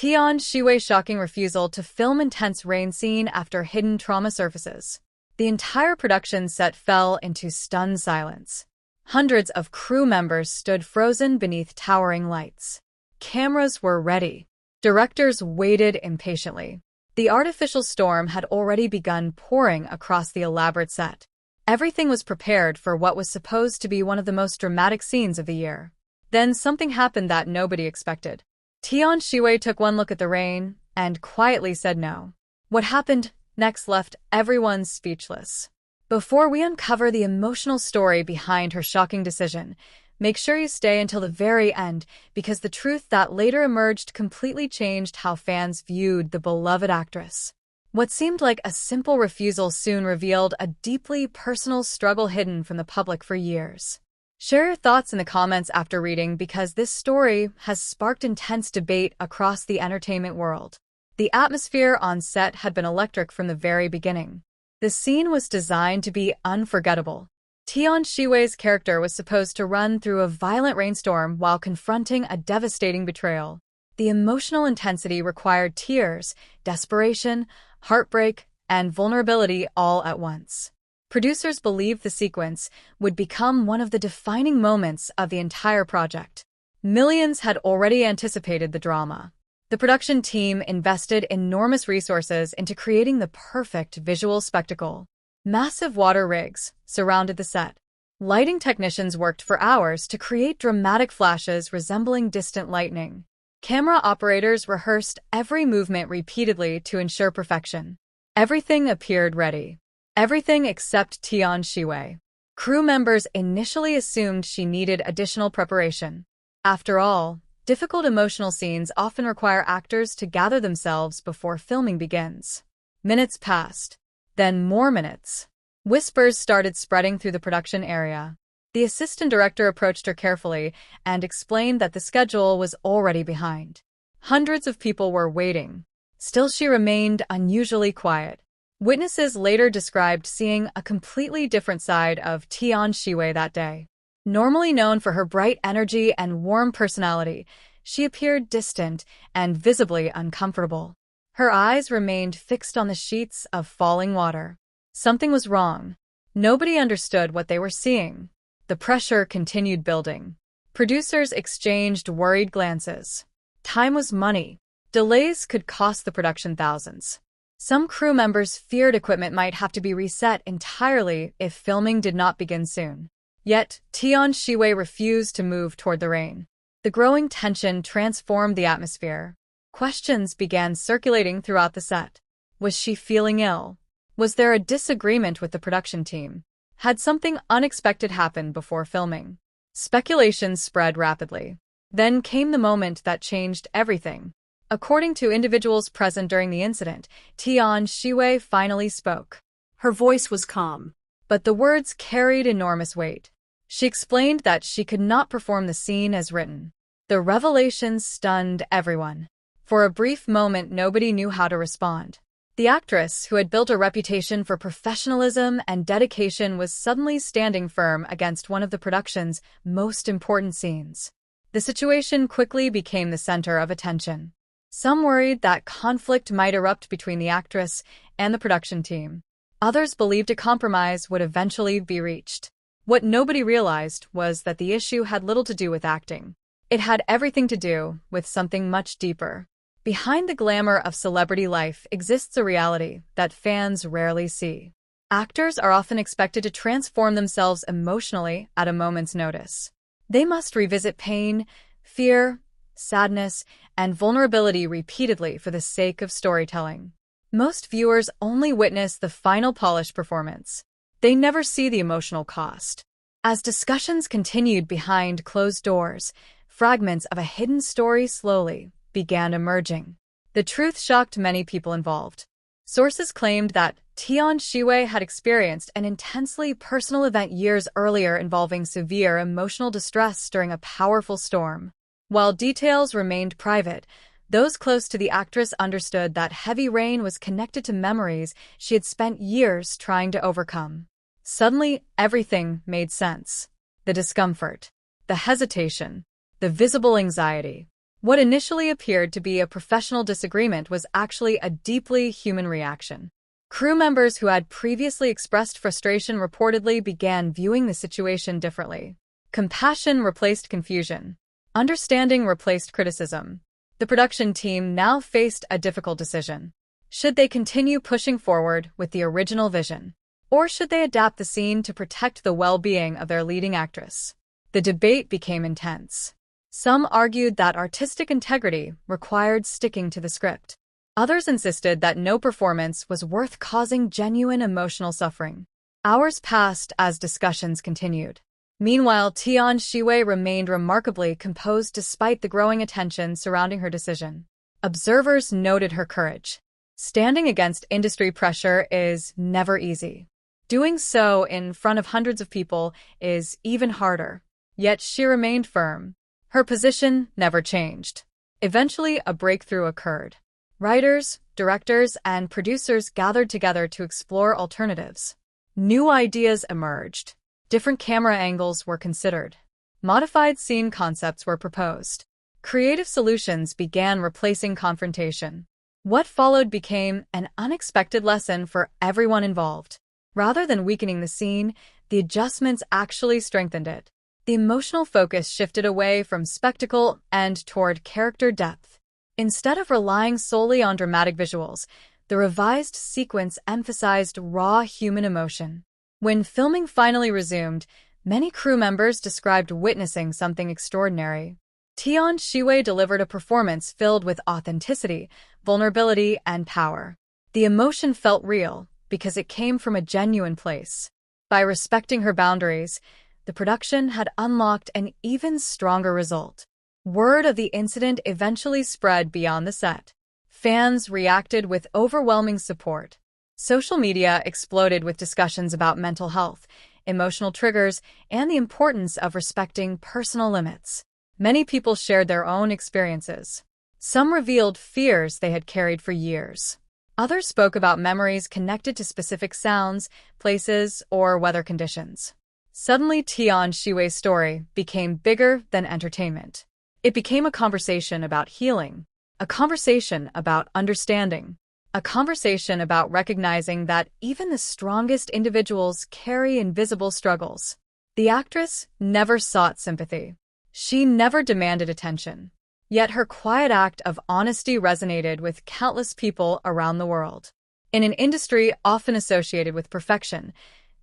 Tian Xiwei shocking refusal to film intense rain scene after hidden trauma surfaces. The entire production set fell into stunned silence. Hundreds of crew members stood frozen beneath towering lights. Cameras were ready. Directors waited impatiently. The artificial storm had already begun pouring across the elaborate set. Everything was prepared for what was supposed to be one of the most dramatic scenes of the year. Then something happened that nobody expected. Tian Xiwei took one look at the rain and quietly said no. What happened next left everyone speechless. Before we uncover the emotional story behind her shocking decision, make sure you stay until the very end, because the truth that later emerged completely changed how fans viewed the beloved actress. What seemed like a simple refusal soon revealed a deeply personal struggle hidden from the public for years. Share your thoughts in the comments after reading, because this story has sparked intense debate across the entertainment world. The atmosphere on set had been electric from the very beginning. The scene was designed to be unforgettable. Tian Xiwei's character was supposed to run through a violent rainstorm while confronting a devastating betrayal. The emotional intensity required tears, desperation, heartbreak, and vulnerability all at once. Producers believed the sequence would become one of the defining moments of the entire project. Millions had already anticipated the drama. The production team invested enormous resources into creating the perfect visual spectacle. Massive water rigs surrounded the set. Lighting technicians worked for hours to create dramatic flashes resembling distant lightning. Camera operators rehearsed every movement repeatedly to ensure perfection. Everything appeared ready. Everything except Tian Xiwei. Crew members initially assumed she needed additional preparation. After all, difficult emotional scenes often require actors to gather themselves before filming begins. Minutes passed. Then more minutes. Whispers started spreading through the production area. The assistant director approached her carefully and explained that the schedule was already behind. Hundreds of people were waiting. Still, she remained unusually quiet. Witnesses later described seeing a completely different side of Tian Xiwei that day. Normally known for her bright energy and warm personality, she appeared distant and visibly uncomfortable. Her eyes remained fixed on the sheets of falling water. Something was wrong. Nobody understood what they were seeing. The pressure continued building. Producers exchanged worried glances. Time was money. Delays could cost the production thousands. Some crew members feared equipment might have to be reset entirely if filming did not begin soon. Yet, Tian Xiwei refused to move toward the rain. The growing tension transformed the atmosphere. Questions began circulating throughout the set. Was she feeling ill? Was there a disagreement with the production team? Had something unexpected happened before filming? Speculations spread rapidly. Then came the moment that changed everything. According to individuals present during the incident, Tian Xiwei finally spoke. Her voice was calm, but the words carried enormous weight. She explained that she could not perform the scene as written. The revelation stunned everyone. For a brief moment, nobody knew how to respond. The actress, who had built a reputation for professionalism and dedication, was suddenly standing firm against one of the production's most important scenes. The situation quickly became the center of attention. Some worried that conflict might erupt between the actress and the production team. Others believed a compromise would eventually be reached. What nobody realized was that the issue had little to do with acting. It had everything to do with something much deeper. Behind the glamour of celebrity life exists a reality that fans rarely see. Actors are often expected to transform themselves emotionally at a moment's notice. They must revisit pain, fear, sadness, and vulnerability repeatedly for the sake of storytelling. Most viewers only witness the final polished performance. They never see the emotional cost. As discussions continued behind closed doors, fragments of a hidden story slowly began emerging. The truth shocked many people involved. Sources claimed that Tian Xiwei had experienced an intensely personal event years earlier involving severe emotional distress during a powerful storm. While details remained private, those close to the actress understood that heavy rain was connected to memories she had spent years trying to overcome. Suddenly, everything made sense. The discomfort, the hesitation, the visible anxiety. What initially appeared to be a professional disagreement was actually a deeply human reaction. Crew members who had previously expressed frustration reportedly began viewing the situation differently. Compassion replaced confusion. Understanding replaced criticism. The production team now faced a difficult decision. Should they continue pushing forward with the original vision? Or should they adapt the scene to protect the well-being of their leading actress? The debate became intense. Some argued that artistic integrity required sticking to the script. Others insisted that no performance was worth causing genuine emotional suffering. Hours passed as discussions continued. Meanwhile, Tian Xiwei remained remarkably composed despite the growing attention surrounding her decision. Observers noted her courage. Standing against industry pressure is never easy. Doing so in front of hundreds of people is even harder. Yet she remained firm. Her position never changed. Eventually, a breakthrough occurred. Writers, directors, and producers gathered together to explore alternatives. New ideas emerged. Different camera angles were considered. Modified scene concepts were proposed. Creative solutions began replacing confrontation. What followed became an unexpected lesson for everyone involved. Rather than weakening the scene, the adjustments actually strengthened it. The emotional focus shifted away from spectacle and toward character depth. Instead of relying solely on dramatic visuals, the revised sequence emphasized raw human emotion. When filming finally resumed, many crew members described witnessing something extraordinary. Tian Xiwei delivered a performance filled with authenticity, vulnerability, and power. The emotion felt real because it came from a genuine place. By respecting her boundaries, the production had unlocked an even stronger result. Word of the incident eventually spread beyond the set. Fans reacted with overwhelming support. Social media exploded with discussions about mental health, emotional triggers, and the importance of respecting personal limits. Many people shared their own experiences. Some revealed fears they had carried for years. Others spoke about memories connected to specific sounds, places, or weather conditions. Suddenly, Tian Xiwei's story became bigger than entertainment. It became a conversation about healing, a conversation about understanding, a conversation about recognizing that even the strongest individuals carry invisible struggles. The actress never sought sympathy. She never demanded attention. Yet her quiet act of honesty resonated with countless people around the world. In an industry often associated with perfection,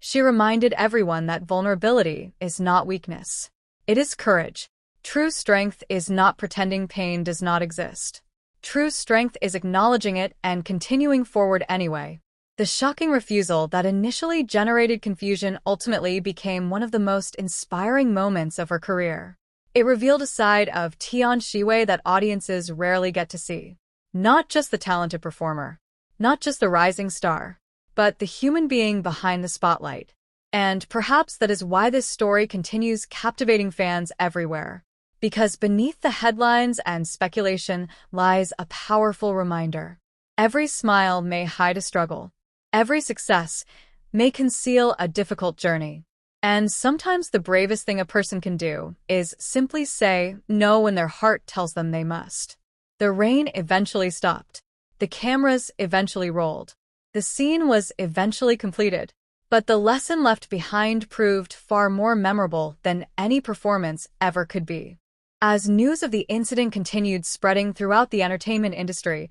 she reminded everyone that vulnerability is not weakness. It is courage. True strength is not pretending pain does not exist. True strength is acknowledging it and continuing forward anyway. The shocking refusal that initially generated confusion ultimately became one of the most inspiring moments of her career. It revealed a side of Tian Xiwei that audiences rarely get to see. Not just the talented performer, not just the rising star, but the human being behind the spotlight. And perhaps that is why this story continues captivating fans everywhere. Because beneath the headlines and speculation lies a powerful reminder. Every smile may hide a struggle. Every success may conceal a difficult journey. And sometimes the bravest thing a person can do is simply say no when their heart tells them they must. The rain eventually stopped. The cameras eventually rolled. The scene was eventually completed. But the lesson left behind proved far more memorable than any performance ever could be. As news of the incident continued spreading throughout the entertainment industry,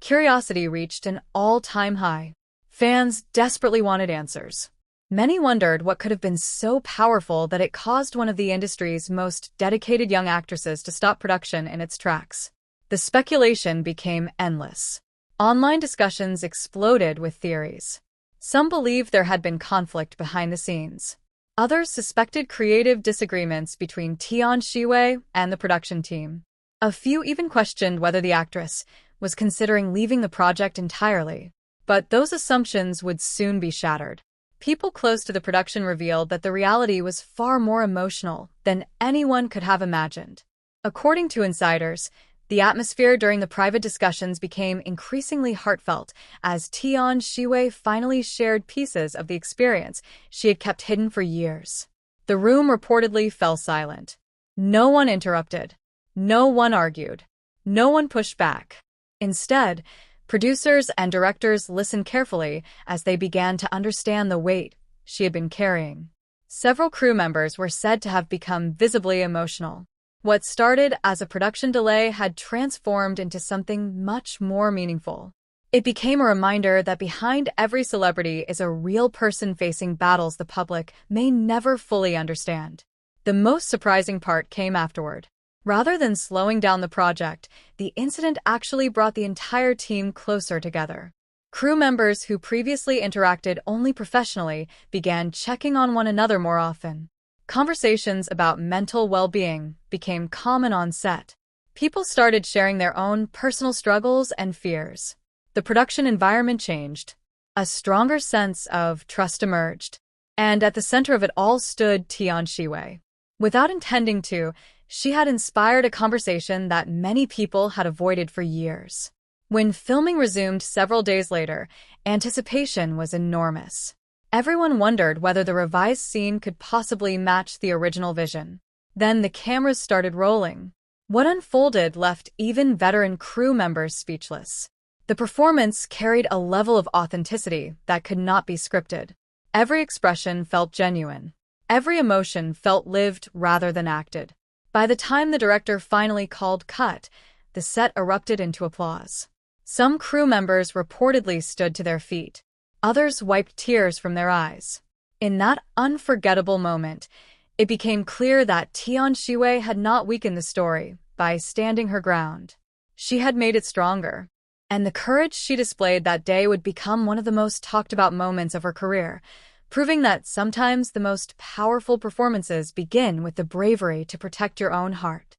curiosity reached an all-time high. Fans desperately wanted answers. Many wondered what could have been so powerful that it caused one of the industry's most dedicated young actresses to stop production in its tracks. The speculation became endless. Online discussions exploded with theories. Some believed there had been conflict behind the scenes. Others suspected creative disagreements between Tian Xiwei and the production team. A few even questioned whether the actress was considering leaving the project entirely. But those assumptions would soon be shattered. People close to the production revealed that the reality was far more emotional than anyone could have imagined. According to insiders, the atmosphere during the private discussions became increasingly heartfelt as Tian Xiwei finally shared pieces of the experience she had kept hidden for years. The room reportedly fell silent. No one interrupted. No one argued. No one pushed back. Instead, producers and directors listened carefully as they began to understand the weight she had been carrying. Several crew members were said to have become visibly emotional. What started as a production delay had transformed into something much more meaningful. It became a reminder that behind every celebrity is a real person facing battles the public may never fully understand. The most surprising part came afterward. Rather than slowing down the project, the incident actually brought the entire team closer together. Crew members who previously interacted only professionally began checking on one another more often. Conversations about mental well-being became common on set. People started sharing their own personal struggles and fears. The production environment changed. A stronger sense of trust emerged. And at the center of it all stood Tian Xiwei. Without intending to, she had inspired a conversation that many people had avoided for years. When filming resumed several days later, anticipation was enormous. Everyone wondered whether the revised scene could possibly match the original vision. Then the cameras started rolling. What unfolded left even veteran crew members speechless. The performance carried a level of authenticity that could not be scripted. Every expression felt genuine. Every emotion felt lived rather than acted. By the time the director finally called cut, the set erupted into applause. Some crew members reportedly stood to their feet. Others wiped tears from their eyes. In that unforgettable moment, it became clear that Tian Xiwei had not weakened the story by standing her ground. She had made it stronger. And the courage she displayed that day would become one of the most talked about moments of her career, proving that sometimes the most powerful performances begin with the bravery to protect your own heart.